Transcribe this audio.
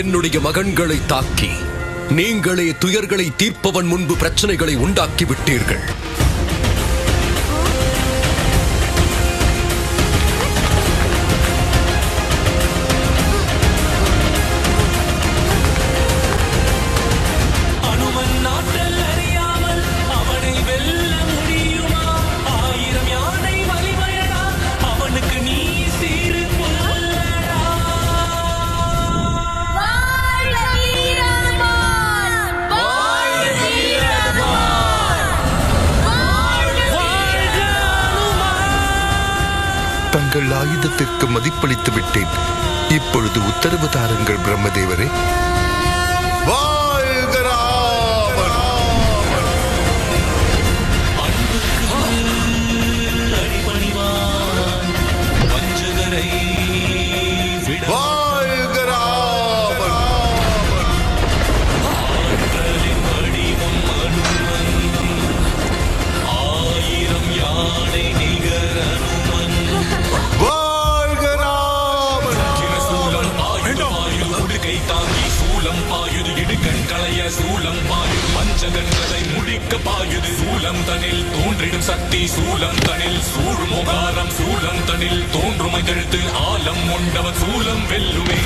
என்னுடைய மகன்களை தாக்கி நீங்களே துயர்களை தீர்ப்பவன் முன்பு பிரச்சனைகளை உண்டாக்கி விட்டீர்கள். தங்கள் ஆயுதத்திற்கு மதிப்பளித்து விட்டேன். இப்பொழுது உத்தரவு தாருங்கள் பிரம்மதேவரே. சூலம் பாயுது பஞ்சகங்களை முடிக்க பாயுது சூலம் தனில் தோன்றிடும் சக்தி சூலம் தனில் சூழும் முகாரம் சூலம் தனில் தோன்றும் எழுத்து ஆலம் உண்டவன் சூலம் வெல்லுமே.